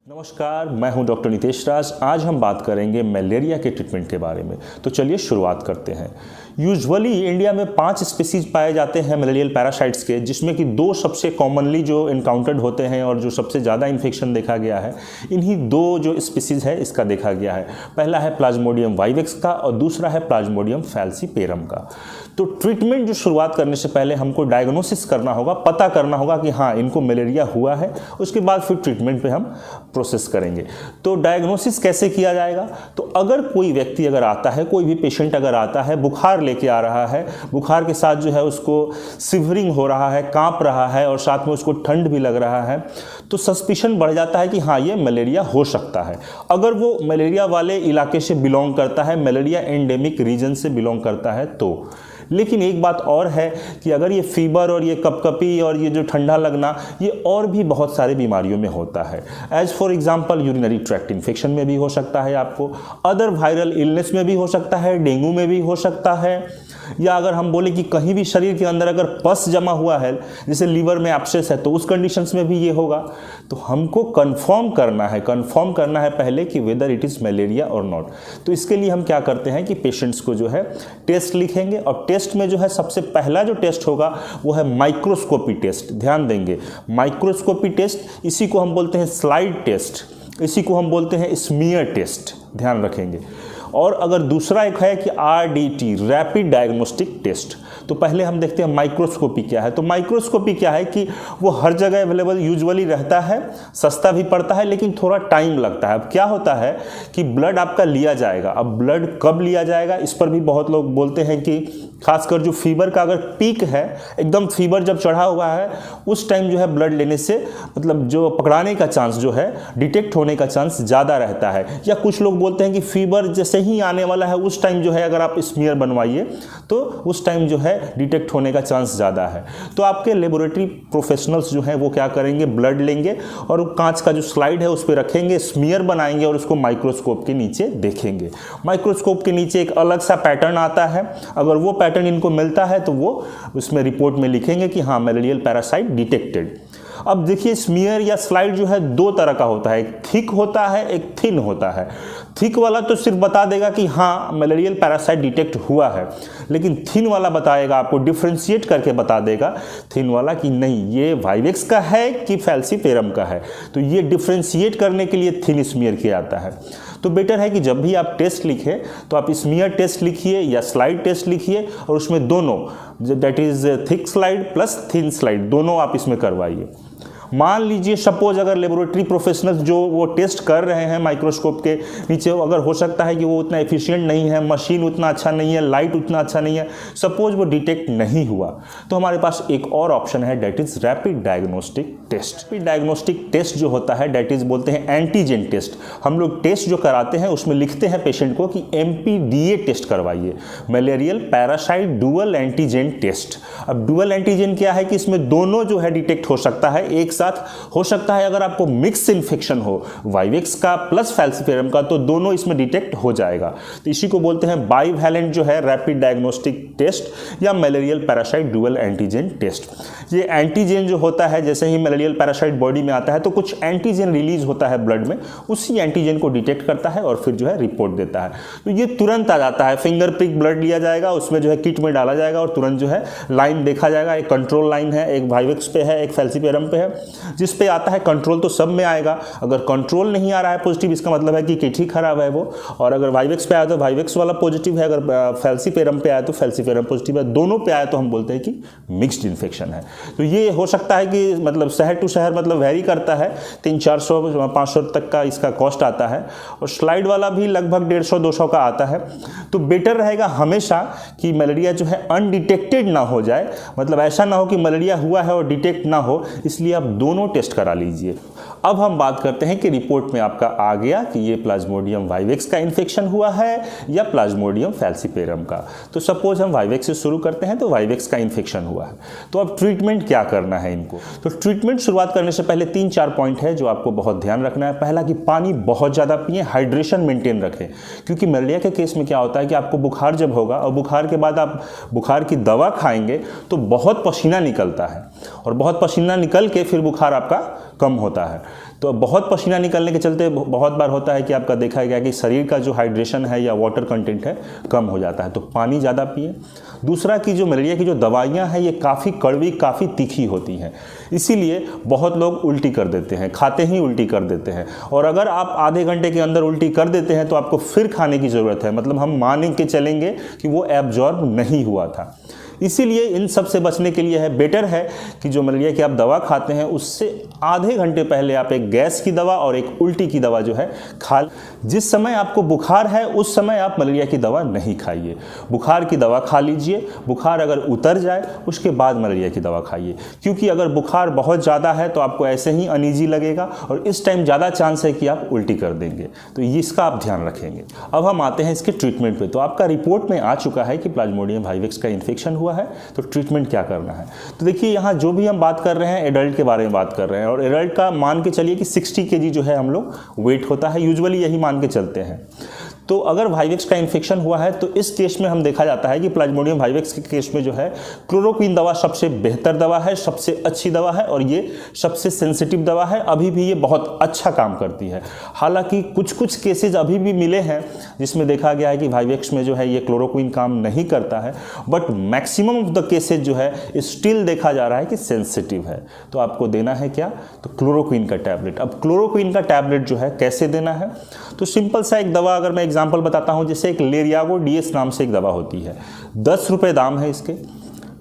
नमस्कार, मैं हूं डॉक्टर नितेश राज। आज हम बात करेंगे मलेरिया के ट्रीटमेंट के बारे में। तो चलिए शुरुआत करते हैं। यूजुअली इंडिया में 5 स्पीसीज पाए जाते हैं मलेरियल पैरासाइट्स के, जिसमें कि 2 सबसे कॉमनली जो इनकाउंटर्ड होते हैं और जो सबसे ज़्यादा इन्फेक्शन देखा गया है, इन्हीं 2 जो स्पीसीज है इसका देखा गया है। पहला है प्लाज्मोडियम वाइवेक्स का और दूसरा है प्लाज्मोडियम फैल्सीपेरम का। तो ट्रीटमेंट जो शुरुआत करने से पहले हमको डायग्नोसिस करना होगा, पता करना होगा कि हाँ इनको मलेरिया हुआ है। उसके बाद फिर ट्रीटमेंट पे हम प्रोसेस करेंगे। तो डायग्नोसिस कैसे किया जाएगा? तो अगर कोई व्यक्ति अगर आता है, कोई भी पेशेंट अगर आता है, बुखार लेके आ रहा है, बुखार के साथ जो है उसको सिवरिंग हो रहा है, कांप रहा है और साथ में उसको ठंड भी लग रहा है, तो सस्पिशन बढ़ जाता है कि हाँ ये मलेरिया हो सकता है। अगर वो मलेरिया वाले इलाके से बिलोंग करता है, मलेरिया एंडेमिक रीजन से बिलोंग करता है तो। लेकिन एक बात और है कि अगर ये फीवर और ये कपकपी और ये जो ठंडा लगना, ये और भी बहुत सारे बीमारियों में होता है। As for example urinary tract infection में भी हो सकता है आपको, अदर वायरल इलनेस में भी हो सकता है, डेंगू में भी हो सकता है, या अगर हम बोले कि कहीं भी शरीर के अंदर अगर पस जमा हुआ है, जैसे लीवर में एब्सेस है, तो उस कंडीशंस में भी ये होगा। तो हमको कंफर्म करना है पहले कि वेदर इट इज़ मलेरिया और नॉट। तो इसके लिए हम क्या करते हैं कि पेशेंट्स को जो है टेस्ट लिखेंगे, और टेस्ट में जो है सबसे पहला जो टेस्ट होगा वो है माइक्रोस्कोपी टेस्ट। ध्यान देंगे, माइक्रोस्कोपी टेस्ट, इसी को हम बोलते हैं स्लाइड टेस्ट, इसी को हम बोलते हैं स्मीयर टेस्ट, ध्यान रखेंगे। और अगर दूसरा एक है कि RDT, रैपिड डायग्नोस्टिक टेस्ट। तो पहले हम देखते हैं माइक्रोस्कोपी क्या है। तो माइक्रोस्कोपी क्या है कि वो हर जगह अवेलेबल यूजुअली रहता है, सस्ता भी पड़ता है, लेकिन थोड़ा टाइम लगता है। अब क्या होता है कि ब्लड आपका लिया जाएगा। अब ब्लड कब लिया जाएगा, इस पर भी बहुत लोग बोलते हैं कि खासकर जो फीवर का अगर पीक है, एकदम फीवर जब चढ़ा हुआ है, उस टाइम जो है ब्लड लेने से मतलब जो पकड़ाने का चांस जो है, डिटेक्ट होने का चांस ज़्यादा रहता है। या कुछ लोग बोलते हैं कि फीवर जैसे ही आने वाला है उस टाइम जो है अगर आप स्मीयर बनवाइए तो उस टाइम जो है डिटेक्ट होने का चांस ज़्यादा है। तो आपके लेबोरेटरी प्रोफेशनल्स जो हैं वो क्या करेंगे, ब्लड लेंगे और कांच का जो स्लाइड है उस पर रखेंगे, स्मीयर बनाएंगे और उसको माइक्रोस्कोप के नीचे देखेंगे। माइक्रोस्कोप के नीचे एक अलग सा पैटर्न आता है। अगर वो पैटर्न इनको मिलता है तो वो उसमें रिपोर्ट में लिखेंगे कि हाँ मलेरियल पैरासाइट डिटेक्टेड। अब देखिए, स्मीयर या स्लाइड जो है 2 तरह का होता है, एक थिक होता है, एक थिन होता है। थिक वाला तो सिर्फ बता देगा कि हाँ मलेरियल पैरासाइट डिटेक्ट हुआ है, लेकिन थिन वाला बताएगा, आपको डिफ्रेंशिएट करके बता देगा थिन वाला कि नहीं ये वाइवेक्स का है कि फैल्सीपेरम का है। तो ये डिफ्रेंशिएट करने के लिए थिन स्मीयर किया जाता है। तो बेटर है कि जब भी आप टेस्ट लिखें तो आप स्मीयर टेस्ट लिखिए या स्लाइड टेस्ट लिखिए, और उसमें दोनों, that is thick slide plus thin slide, दोनों आप इसमें करवाइए। मान लीजिए सपोज अगर लेबोरेटरी प्रोफेशनल्स जो वो टेस्ट कर रहे हैं माइक्रोस्कोप के नीचे, अगर हो सकता है कि वो उतना एफिशिएंट नहीं है, मशीन उतना अच्छा नहीं है, लाइट उतना अच्छा नहीं है, सपोज वो डिटेक्ट नहीं हुआ, तो हमारे पास एक और ऑप्शन है, that is rapid diagnostic test. Rapid diagnostic test जो होता है डेट इज बोलते हैं एंटीजन टेस्ट। हम लोग टेस्ट जो कराते हैं उसमें लिखते हैं पेशेंट को कि MPDA टेस्ट करवाइए, malarial parasite dual antigen test. अब डुअल एंटीजन क्या है कि इसमें दोनों जो है डिटेक्ट हो सकता है, एक साथ हो सकता है। अगर आपको मिक्स इन्फेक्शन हो वाइवेक्स का प्लस फैल्सीपेरम का, तो दोनों इसमें डिटेक्ट हो जाएगा। तो इसी को बोलते हैं बाइवैलेंट जो है रैपिड डायग्नोस्टिक टेस्ट या malarial parasite dual antigen test. ये एंटीजन जो होता है, जैसे ही मलेरियल पैरासाइट बॉडी में आता है तो कुछ एंटीजन रिलीज होता है ब्लड में, उसी एंटीजन को डिटेक्ट करता है और फिर जो है रिपोर्ट देता है। तो ये तुरंत आ जाता है, फिंगर प्रिक ब्लड लिया जाएगा, उसमें जो है किट में डाला जाएगा और तुरंत जो है लाइन देखा जाएगा। एक कंट्रोल लाइन है, एक वाइवेक्स पे है, एक फैल्सीपेरम पे है। जिस पे आता है कंट्रोल तो सब में आएगा। अगर कंट्रोल नहीं आ रहा है पॉजिटिव, इसका मतलब है कि किट ही खराब है वो। और अगर वाइवेक्स पे आया तो वाइवेक्स वाला पॉजिटिव है, अगर फैल्सीपेरम पे आया तो फैल्सीपेरम पॉजिटिव है, दोनों पे आया तो हम बोलते हैं कि मिक्स्ड इन्फेक्शन है। तो ये हो सकता है कि मतलब शहर टू शहर मतलब वेरी करता है, 300-400-500 तक का इसका कॉस्ट आता है, और स्लाइड वाला भी लगभग 150-200 का आता है। तो बेटर रहेगा हमेशा कि मलेरिया जो है अनडिटेक्टेड ना हो जाए, मतलब ऐसा ना हो कि मलेरिया हुआ है और डिटेक्ट ना हो, इसलिए आप दोनों टेस्ट करा लीजिए। अब हम बात करते हैं कि रिपोर्ट में आपका आ गया कि ये प्लाज्मोडियम वाइवेक्स का इन्फेक्शन हुआ है या प्लाज्मोडियम फैल्सीपेरम का। तो सपोज हम वाइवेक्स से शुरू करते हैं, तो वाइवेक्स का इन्फेक्शन हुआ है, तो अब ट्रीटमेंट क्या करना है इनको। तो ट्रीटमेंट शुरुआत करने से पहले 3-4 पॉइंट है जो आपको बहुत ध्यान रखना है। पहला कि पानी बहुत ज़्यादा पिए, हाइड्रेशन मेंटेन रखें, क्योंकि मलेरिया के केस में क्या होता है कि आपको बुखार जब होगा और बुखार के बाद आप बुखार की दवा खाएंगे तो बहुत पसीना निकलता है, और बहुत पसीना निकल के फिर बुखार आपका कम होता है। तो बहुत पसीना निकलने के चलते बहुत बार होता है कि आपका देखा गया कि शरीर का जो हाइड्रेशन है या वाटर कंटेंट है कम हो जाता है, तो पानी ज़्यादा पिए। दूसरा कि जो मलेरिया की जो दवाइयाँ हैं ये काफ़ी कड़वी, काफ़ी तीखी होती हैं, इसीलिए बहुत लोग उल्टी कर देते हैं, खाते ही उल्टी कर देते हैं। और अगर आप आधे घंटे के अंदर उल्टी कर देते हैं तो आपको फिर खाने की ज़रूरत है, मतलब हम मान के चलेंगे कि वो एब्जॉर्ब नहीं हुआ था। इसीलिए इन सब से बचने के लिए है, बेटर है कि जो मलेरिया की आप दवा खाते हैं उससे आधे घंटे पहले आप एक गैस की दवा और एक उल्टी की दवा जो है खा। जिस समय आपको बुखार है उस समय आप मलेरिया की दवा नहीं खाइए, बुखार की दवा खा लीजिए। बुखार अगर उतर जाए उसके बाद मलेरिया की दवा खाइए, क्योंकि अगर बुखार बहुत ज़्यादा है तो आपको ऐसे ही अनईजी लगेगा और इस टाइम ज़्यादा चांस है कि आप उल्टी कर देंगे, तो इसका आप ध्यान रखेंगे। अब हम आते हैं इसके ट्रीटमेंट पे। तो आपका रिपोर्ट में आ चुका है कि प्लाज्मोडियम वाइवेक्स का इन्फेक्शन हुआ है, तो ट्रीटमेंट क्या करना है। तो देखिए यहाँ जो भी हम बात कर रहे हैं एडल्ट के बारे में बात कर रहे हैं, और एडल्ट का मान के चलिए कि 60 kg जो है हम लोग वेट होता है, यूजुअली यही मान के चलते हैं। तो अगर वाइवेक्स का इन्फेक्शन हुआ है तो इस केस में हम देखा जाता है कि प्लाज्मोडियम वाइवेक्स के केस में जो है क्लोरोक्वीन दवा सबसे बेहतर दवा है, सबसे अच्छी दवा है और ये सबसे सेंसिटिव दवा है। अभी भी ये बहुत अच्छा काम करती है। हालांकि कुछ कुछ केसेज अभी भी मिले हैं जिसमें देखा गया है कि वाइवेक्स में जो है ये क्लोरोक्वीन काम नहीं करता है, but maximum of the cases जो है स्टिल देखा जा रहा है कि सेंसिटिव है। तो आपको देना है क्या, तो क्लोरोक्वीन का टैबलेट। अब क्लोरोक्वीन का टैबलेट जो है कैसे देना है, तो सिंपल सा एक दवा अगर मैं एग्जाम्पल बताता हूं, जैसे एक लेरियागो डीएस नाम से एक दवा होती है, 10 रुपये दाम है इसके।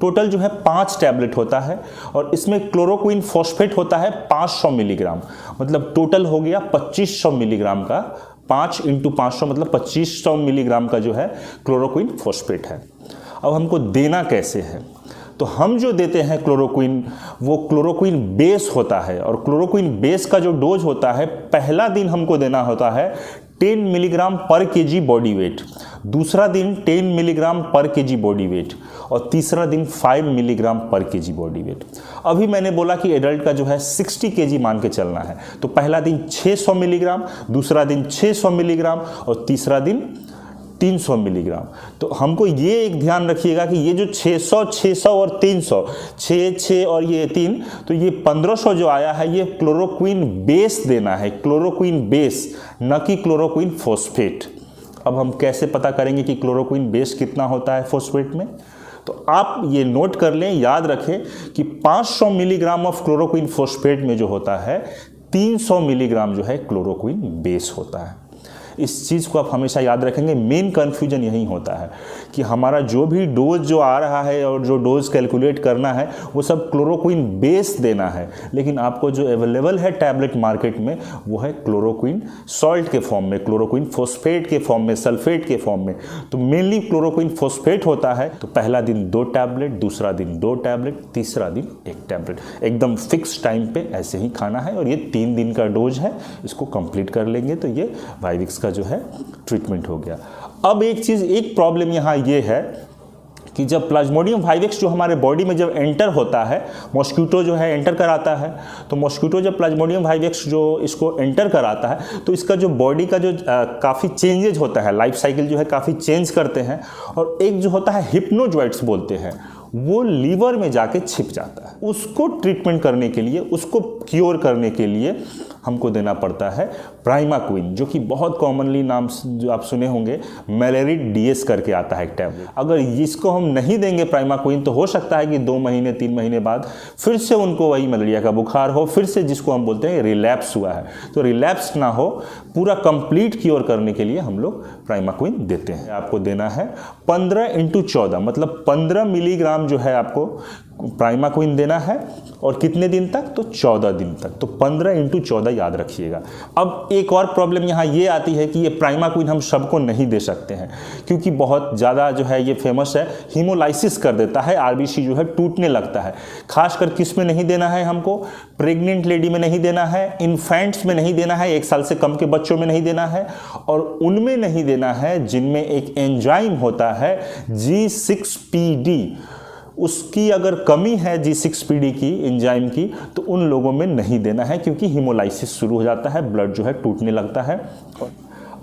टोटल जो है 5 टैबलेट होता है और इसमें क्लोरोक्वीन फॉस्फेट होता है 500 मिलीग्राम, मतलब टोटल हो गया 2500 मिलीग्राम का। 5 × 500 मतलब 2500 मिलीग्राम का जो है क्लोरोक्वीन फॉस्फेट है। अब हमको देना कैसे है, तो हम जो देते हैं क्लोरोक्वीन वो क्लोरोक्वीन बेस होता है, और क्लोरोक्वीन बेस का जो डोज होता है पहला दिन हमको देना होता है 10 मिलीग्राम पर केजी बॉडी वेट, दूसरा दिन 10 मिलीग्राम पर केजी बॉडी वेट और तीसरा दिन 5 मिलीग्राम पर केजी बॉडी वेट। अभी मैंने बोला कि एडल्ट का जो है 60 केजी मान के चलना है, तो पहला दिन 600 मिलीग्राम, दूसरा दिन 600 मिलीग्राम और तीसरा दिन 300 मिलीग्राम। तो हमको ये एक ध्यान रखिएगा कि ये जो 600, 600 और 300, 6 और ये 3, तो ये 1500 जो आया है ये क्लोरोक्वीन बेस देना है, क्लोरोक्वीन बेस, न कि क्लोरोक्वीन फॉस्फेट। अब हम कैसे पता करेंगे कि क्लोरोक्वीन बेस कितना होता है फॉस्फेट में, तो आप ये नोट कर लें, याद रखें कि 500 मिलीग्राम ऑफ क्लोरोक्वीन फॉस्फेट में जो होता है 300 मिलीग्राम जो है क्लोरोक्वीन बेस होता है। इस चीज़ को आप हमेशा याद रखेंगे। मेन कन्फ्यूजन यही होता है कि हमारा जो भी डोज जो आ रहा है और जो डोज कैलकुलेट करना है वो सब क्लोरोक्वीन बेस देना है, लेकिन आपको जो अवेलेबल है टैबलेट मार्केट में वो है क्लोरोक्वीन सॉल्ट के फॉर्म में, क्लोरोक्वीन फॉस्फेट के फॉर्म में, सल्फेट के फॉर्म में। तो मेनली क्लोरोक्वीन फॉस्फेट होता है, तो पहला दिन 2 टैबलेट, दूसरा दिन 2 टैबलेट, तीसरा दिन 1 टैबलेट, एकदम फिक्स टाइम पे ऐसे ही खाना है। और ये 3 दिन का डोज है, इसको कंप्लीट कर लेंगे तो ये वाइवेक्स जो है ट्रीटमेंट हो गया। अब एक चीज, एक प्रॉब्लम यहां ये है कि जब प्लाज्मोडियम वाइवेक्स जो हमारे बॉडी में जब एंटर होता है, मॉस्किटो जो है एंटर कराता है, तो मॉस्किटो जब प्लाज्मोडियम वाइवेक्स जो इसको एंटर कराता है तो इसका जो बॉडी का जो काफ़ी चेंजेज होता है, लाइफ साइकिल जो है काफ़ी चेंज करते हैं। और एक जो होता है हिप्नोजॉइट्स बोलते हैं, वो लीवर में जाके छिप जाता है। उसको ट्रीटमेंट करने के लिए, उसको क्योर करने के लिए हमको देना पड़ता है प्राइमाक्विन, जो कि बहुत कॉमनली नाम जो आप सुने होंगे मेलेरिड डीएस करके आता है एक टैबलेट। अगर इसको हम नहीं देंगे प्राइमाक्विन तो हो सकता है कि 2 महीने 3 महीने बाद फिर से उनको वही मलेरिया का बुखार हो, फिर से जिसको हम बोलते हैं रिलैप्स हुआ है। तो रिलैप्स ना हो, पूरा कंप्लीट क्योर करने के लिए हम लोग प्राइमाक्विन देते हैं। आपको देना है 15 × 14 मतलब 15 मिलीग्राम जो है आपको प्राइमाक्विन देना है। और कितने दिन तक, तो 14 दिन तक। तो 15 × 14 याद रखिएगा। अब एक और प्रॉब्लम यहाँ ये आती है कि ये प्राइमाक्विन हम सबको नहीं दे सकते हैं, क्योंकि बहुत ज़्यादा जो है ये फेमस है, हीमोलाइसिस कर देता है, आरबीसी जो है टूटने लगता है। खासकर किस में नहीं देना है हमको, प्रेग्नेंट लेडी में नहीं देना है, इन्फेंट्स में नहीं देना है, 1 साल से कम के बच्चों में नहीं देना है, और उनमें नहीं देना है जिनमें एक एंजाइम होता है G6PD, उसकी अगर कमी है G6PD की एंजाइम की, तो उन लोगों में नहीं देना है, क्योंकि हीमोलाइसिस शुरू हो जाता है, ब्लड जो है टूटने लगता है।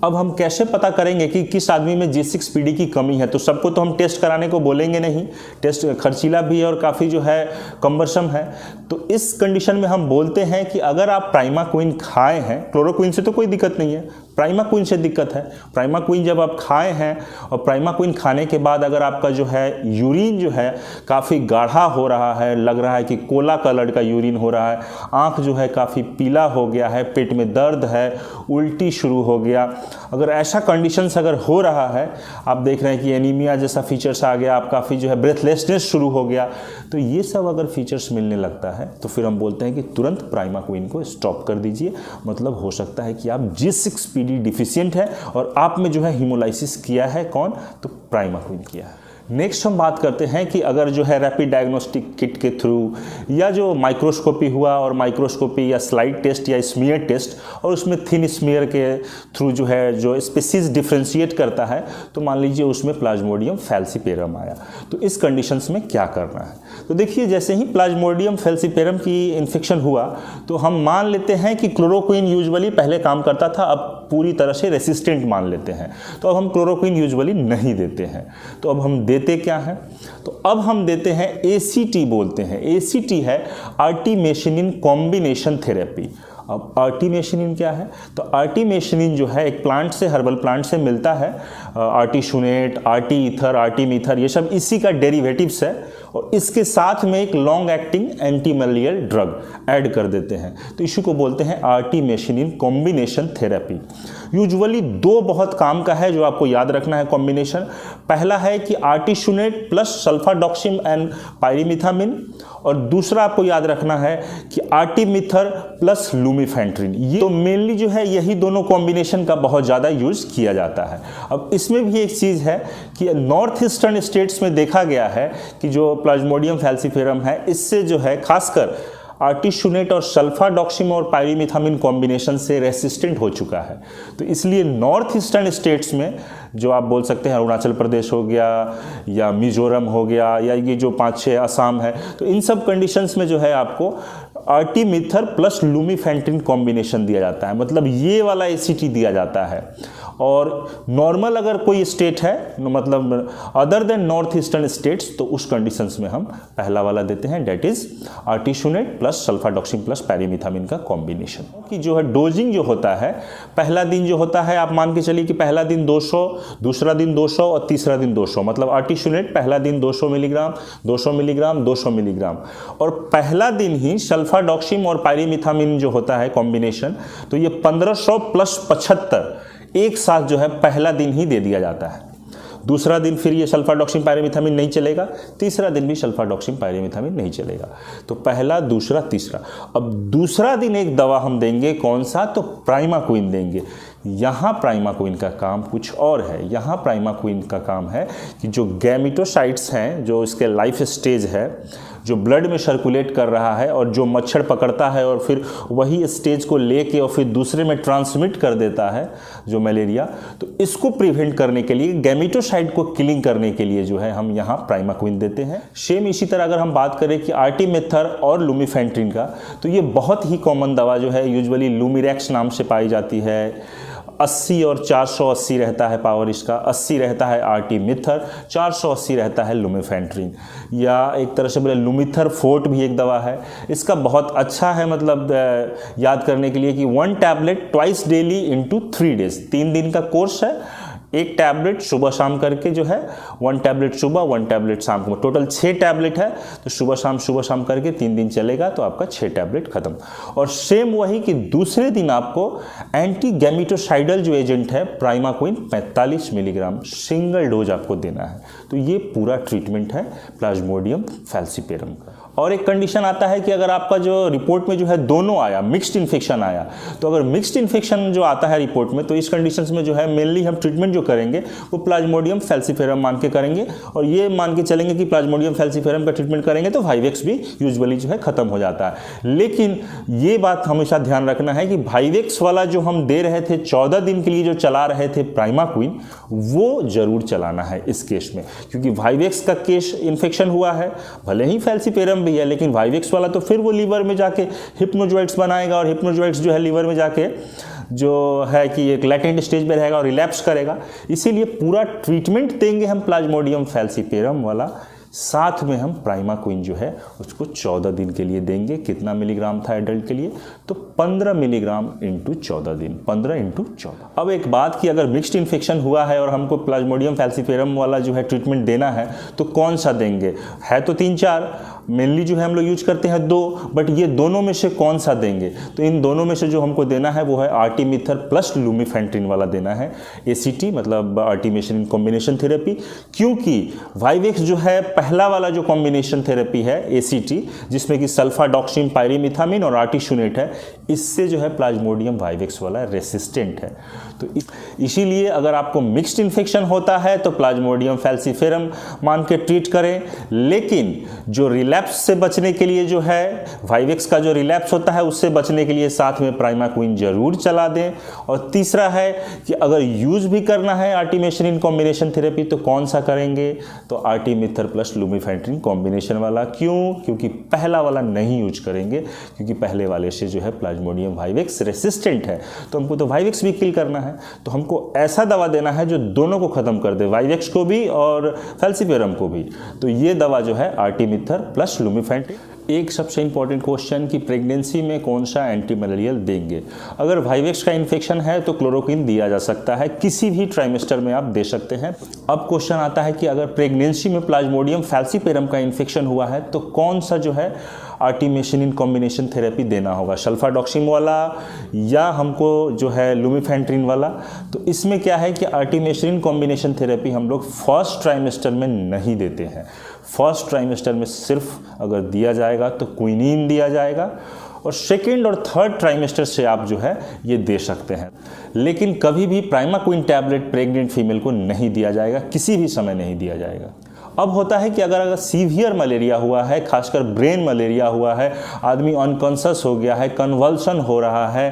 अब हम कैसे पता करेंगे कि किस आदमी में G6PD की कमी है? तो सबको तो हम टेस्ट कराने को बोलेंगे नहीं, टेस्ट खर्चीला भी है और काफ़ी जो है कम्बरसम है। तो इस कंडीशन में हम बोलते हैं कि अगर आप प्राइमाक्विन खाए हैं, क्लोरोक्विन से तो कोई दिक्कत नहीं है, प्राइमाक्विन से दिक्कत है। प्राइमाक्विन जब आप खाए हैं और प्राइमाक्विन खाने के बाद अगर आपका जो है यूरिन जो है काफ़ी गाढ़ा हो रहा है, लग रहा है कि कोला कलर का यूरिन हो रहा है, आँख जो है काफ़ी पीला हो गया है, पेट में दर्द है, उल्टी शुरू हो गया, अगर ऐसा कंडीशंस अगर हो रहा है, आप देख रहे हैं कि एनीमिया जैसा फीचर्स आ गया, आप काफ़ी जो है ब्रेथलेसनेस शुरू हो गया, तो ये सब अगर फीचर्स मिलने लगता है तो फिर हम बोलते हैं कि तुरंत प्राइमाक्विन को स्टॉप कर दीजिए। मतलब हो सकता है कि आप G6PD डिफिशिएंट है और आप में जो है हीमोलाइसिस किया है कौन? तो प्राइमाक्विन किया है। नेक्स्ट हम बात करते हैं कि अगर जो है रैपिड डायग्नोस्टिक किट के थ्रू या जो माइक्रोस्कोपी हुआ और माइक्रोस्कोपी या स्लाइड टेस्ट या स्मीयर टेस्ट और उसमें थिन स्मीयर के थ्रू जो है जो स्पीसीज डिफ्रेंशिएट करता है, तो मान लीजिए उसमें प्लाज्मोडियम फैल्सीपेरम आया, तो इस कंडीशंस में क्या करना है? तो देखिए, जैसे ही प्लाज्मोडियम फैल्सीपेरम की इन्फेक्शन हुआ तो हम मान लेते हैं कि क्लोरोक्विन यूजुअली पहले काम करता था, अब पूरी तरह से रेसिस्टेंट मान लेते हैं, तो अब हम क्लोरोक्विन यूजुअली नहीं देते हैं। तो अब हम देते क्या हैं? तो अब हम देते हैं ACT बोलते हैं। ACT है आर्टिमेसिनिन कॉम्बिनेशन थेरेपी। अब आर्टिमेसिनिन क्या है? तो आर्टिमेसिनिन जो है एक प्लांट से, हर्बल प्लांट से मिलता है। आर्टिशुनेट, आर्टी ईथर, आर्टीमीथर, ये सब इसी का डेरिवेटिव्स है और इसके साथ में एक long acting anti malarial drug add कर देते हैं, तो इसी को बोलते हैं आर्टिमेसिनिन कॉम्बिनेशन थेरेपी। यूजुअली दो बहुत काम का है जो आपको याद रखना है कॉम्बिनेशन। पहला है कि आर्टिशुनेट प्लस सल्फाडॉक्सिम एंड पायरीमिथामिन, और दूसरा आपको याद रखना है कि आर्टीमीथर प्लस लुमिफेंट्रिन। ये तो मेनली जो है यही दोनों कॉम्बिनेशन का बहुत ज़्यादा यूज़ किया जाता है। अब इसमें भी एक चीज़ है कि नॉर्थ ईस्टर्न स्टेट्स में देखा गया है कि जो प्लाज्मोडियम फैल्सीफेरम है, इससे जो है खासकर आर्टिशुनेट और सल्फाडॉक्सिम और पायरीमिथामिन कॉम्बिनेशन से रेसिस्टेंट हो चुका है। तो इसलिए नॉर्थ ईस्टर्न स्टेट्स में जो आप बोल सकते हैं अरुणाचल प्रदेश हो गया या मिजोरम हो गया या ये जो 5-6 असम है, तो इन सब कंडीशंस में जो है आपको आर्टीमीथर प्लस लुमिफेंट्रिन कॉम्बिनेशन दिया जाता है, मतलब ये वाला ACT दिया जाता है। और नॉर्मल अगर कोई स्टेट है, मतलब other than north eastern states, तो उस कंडीशंस में हम पहला वाला देते हैं, डेट इज आर्टिशुनेट प्लस सल्फाडॉक्सिम प्लस पैरीमिथामिन का कॉम्बिनेशन। कि जो है डोजिंग जो होता है, पहला दिन जो होता है आप मान के चलिए कि पहला दिन 200, दूसरा दिन 200 और तीसरा दिन 200, मतलब आर्टिशुनेट पहला दिन 200 मिलीग्राम, 200 मिलीग्राम, 200 मिलीग्राम, और पहला दिन ही सल्फाडॉक्सिम और पायरीमिथामिन जो होता है कॉम्बिनेशन, तो ये 1500 प्लस 75 एक साथ जो है पहला दिन ही दे दिया जाता है। दूसरा दिन फिर ये सल्फाडॉक्सिम पायरीमिथामिन नहीं चलेगा, तीसरा दिन भी सल्फाडॉक्सिम पायरीमिथामिन नहीं चलेगा। तो पहला, दूसरा, तीसरा। अब दूसरा दिन एक दवा हम देंगे, कौन सा? तो प्राइमाक्विन देंगे। यहाँ प्राइमाक्विन का काम कुछ और है। यहाँ प्राइमाक्विन का काम है कि जो गैमेटोसाइट्स हैं, जो इसके लाइफ स्टेज है, जो ब्लड में सर्कुलेट कर रहा है और जो मच्छर पकड़ता है और फिर वही स्टेज को लेके और फिर दूसरे में ट्रांसमिट कर देता है जो मलेरिया, तो इसको प्रिवेंट करने के लिए, गैमेटोसाइट को किलिंग करने के लिए जो है हम यहाँ प्राइमाक्विन देते हैं। सेम इसी तरह अगर हम बात करें कि आर्टीमेथर और लुमिफेंट्रिन का, तो ये बहुत ही कॉमन दवा जो है यूजुअली लुमिरेक्स नाम से पाई जाती है। 80 और 480 रहता है पावर इसका, 80 रहता है आर्टीमिथर, 480 रहता है लुमिफेंट्रिन, या एक तरह से बोले लुमिथर फोर्ट भी एक दवा है। इसका बहुत अच्छा है, मतलब याद करने के लिए कि 1 tablet twice daily into 3 days, 3 दिन का कोर्स है, एक टैबलेट सुबह शाम करके जो है, 1 टैबलेट सुबह 1 टैबलेट शाम को, टोटल 6 टैबलेट है, तो सुबह शाम करके 3 दिन चलेगा तो आपका 6 टैबलेट खत्म। और सेम वही कि दूसरे दिन आपको एंटी गैमेटोसाइडल जो एजेंट है प्राइमाक्विन 45 मिलीग्राम सिंगल डोज आपको देना है। तो ये पूरा ट्रीटमेंट है प्लाज्मोडियम फैल्सीपेरम का। और एक कंडीशन आता है कि अगर आपका जो रिपोर्ट में जो है दोनों आया, मिक्स्ड इन्फेक्शन आया, तो अगर मिक्स्ड इन्फेक्शन जो आता है रिपोर्ट में, तो इस कंडीशंस में जो है मेनली हम ट्रीटमेंट जो करेंगे वो प्लाज्मोडियम फैल्सीपेरम मान के करेंगे, और ये मान के चलेंगे कि प्लाज्मोडियम फैल्सीपेरम का ट्रीटमेंट करेंगे तो 5x भी यूजुअली जो है खत्म हो जाता है। लेकिन ये बात हमेशा ध्यान रखना है कि 5x वाला जो हम दे रहे थे 14 दिन के लिए जो चला रहे थे प्राइमाक्विन, वो जरूर चलाना है इस केस में, क्योंकि 5x का केस इन्फेक्शन हुआ है, भले ही फैल्सीपेरम भी है, लेकिन 5x वाला तो फिर वो लीवर में जाके हिप्नोजॉइट्स बनाएगा और हिप्नोजॉइट्स जो है लीवर में जाके जो है कि एक लैटेंट स्टेज में रहेगा और रिलैप्स करेगा। इसीलिए पूरा ट्रीटमेंट देंगे हम प्लाज्मोडियम फैल्सीपेरम वाला, साथ में हम प्राइमाक्विन जो है उसको 14 दिन के लिए देंगे। कितना मिलीग्राम था एडल्ट के लिए? तो 15 मिलीग्राम इंटू 14 दिन, 15 इंटू 14। अब एक बात कि अगर मिक्स्ड इन्फेक्शन हुआ है और हमको प्लाज्मोडियम फैल्सीपेरम वाला जो है ट्रीटमेंट देना है तो कौन सा देंगे? है तो 3-4, मेनली जो है हम लोग यूज करते हैं 2, बट ये दोनों में से कौन सा देंगे? तो इन दोनों में से जो हमको देना है वो है आर्टिमिथर प्लस लुमिफेंट्रिन वाला देना है, ACT मतलब आर्टिमेशन कॉम्बिनेशन थेरेपी। क्योंकि वाइवेक्स जो है पहला वाला जो कॉम्बिनेशन थेरेपी है ACT, जिसमें कि सल्फाडॉक्सिम पायरीमिथामिन और आर्टिशुनेट है, इससे जो है प्लाज्मोडियम वाइवेक्स वाला रेसिस्टेंट है। तो इसीलिए अगर आपको मिक्स्ड इन्फेक्शन होता है तो प्लाज्मोडियम फैल्सीपेरम मान के ट्रीट करें, लेकिन जो रिलैप्स से बचने के लिए जो है वाइवेक्स का जो रिलैप्स होता है उससे बचने के लिए साथ में प्राइमाक्विन जरूर चला दें। और तीसरा है कि अगर यूज भी करना है आर्टिमेशन इन कॉम्बिनेशन थेरेपी तो कौन सा करेंगे? तो आर्टिमिथर प्लस लुमिफेंट्रिन कॉम्बिनेशन वाला। क्यों? क्योंकि पहला वाला नहीं यूज करेंगे, क्योंकि पहले वाले से जो है प्लाज्मोडियम वाइवेक्स रेसिस्टेंट है, तो हमको तो वाइवेक्स भी किल करना है। तो हमको ऐसा दवा देना है जो दोनों को खत्म कर दे, वाइवेक्स को भी और फैल्सीपेरम को भी। तो ये दवा जो है आर्टिमिथर प्लस लुमिफेंट्रिन। एक सबसे इंपॉर्टेंट क्वेश्चन कि प्रेगनेंसी में कौन सा एंटी मलेरियल देंगे? अगर वाइवेक्स का इन्फेक्शन है तो क्लोरोक्विन दिया जा सकता है, किसी भी ट्राइमेस्टर में आप दे सकते हैं। अब क्वेश्चन आता है कि अगर प्रेगनेंसी में प्लाज्मोडियम फैल्सीपेरम का इन्फेक्शन हुआ है तो कौन सा जो है आर्टिमेशन इन कॉम्बिनेशन थेरेपी देना होगा, सल्फाडॉक्सिम वाला या हमको जो है लुमिफेंट्रिन वाला? तो इसमें क्या है कि आर्टिमेशन इन कॉम्बिनेशन थेरेपी हम लोग फर्स्ट ट्राइमेस्टर में नहीं देते हैं। फर्स्ट ट्राइमेस्टर में सिर्फ अगर दिया जाएगा तो क्विनीन दिया जाएगा, और सेकेंड और थर्ड ट्राइमेस्टर से आप जो है ये दे सकते हैं। लेकिन कभी भी प्राइमाक्विन टैबलेट प्रेग्नेंट फीमेल को नहीं दिया जाएगा, किसी भी समय नहीं दिया जाएगा। अब होता है कि अगर सीवियर मलेरिया हुआ है, खासकर ब्रेन मलेरिया हुआ है, आदमी अनकॉन्शस हो गया है, कन्वल्सन हो रहा है,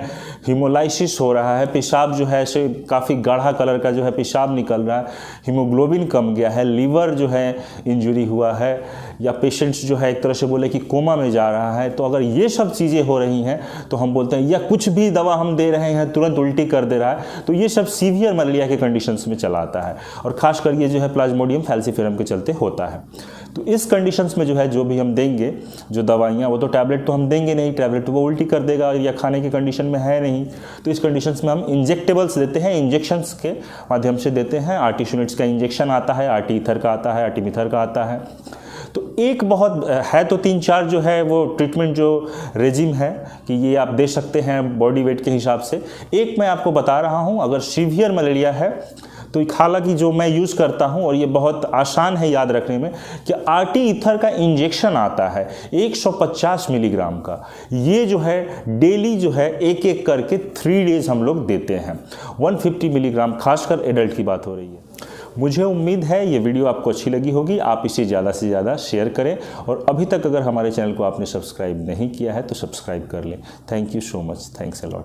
हीमोलाइसिस हो रहा है, पेशाब जो है ऐसे काफ़ी गाढ़ा कलर का जो है पेशाब निकल रहा है, हीमोग्लोबिन कम गया है, लीवर जो है इंजरी हुआ है, या पेशेंट्स जो है एक तरह से बोले कि कोमा में जा रहा है, तो अगर ये सब चीज़ें हो रही हैं तो हम बोलते हैं, या कुछ भी दवा हम दे रहे हैं तुरंत उल्टी कर दे रहा है, तो ये सब सीवियर मलेरिया के कंडीशंस में चला आता है, और खासकर ये जो है प्लाज्मोडियम फैल्सीपेरम के चलते होता है। तो इस कंडीशंस में जो है जो भी हम देंगे जो दवाइयाँ, वो तो टैबलेट तो हम देंगे नहीं, टैबलेट तो वो उल्टी कर देगा या खाने की कंडीशन में है नहीं। तो इस कंडीशंस में हम इंजेक्टेबल्स देते हैं, इंजेक्शंस के माध्यम से देते हैं। आर्टिशुनेट्स का इंजेक्शन आता है, आर्टीथर का आता है, आर्टिमिथर का आता है। तो एक बहुत है तो 3-4 जो है वो ट्रीटमेंट जो रेजिम है कि ये आप दे सकते हैं बॉडी वेट के हिसाब से। एक मैं आपको बता रहा हूँ, अगर सीवियर मलेरिया है तो हालांकि जो मैं यूज़ करता हूं और ये बहुत आसान है याद रखने में कि आर्टीथर का इंजेक्शन आता है 150 मिलीग्राम का। ये जो है डेली जो है एक एक करके 3 डेज हम लोग देते हैं। 150 मिलीग्राम, खासकर एडल्ट की बात हो रही है। मुझे उम्मीद है ये वीडियो आपको अच्छी लगी होगी, आप इसे ज़्यादा से ज़्यादा शेयर करें, और अभी तक अगर हमारे चैनल को आपने सब्सक्राइब नहीं किया है तो सब्सक्राइब कर लें। Thank you so much, thanks a lot.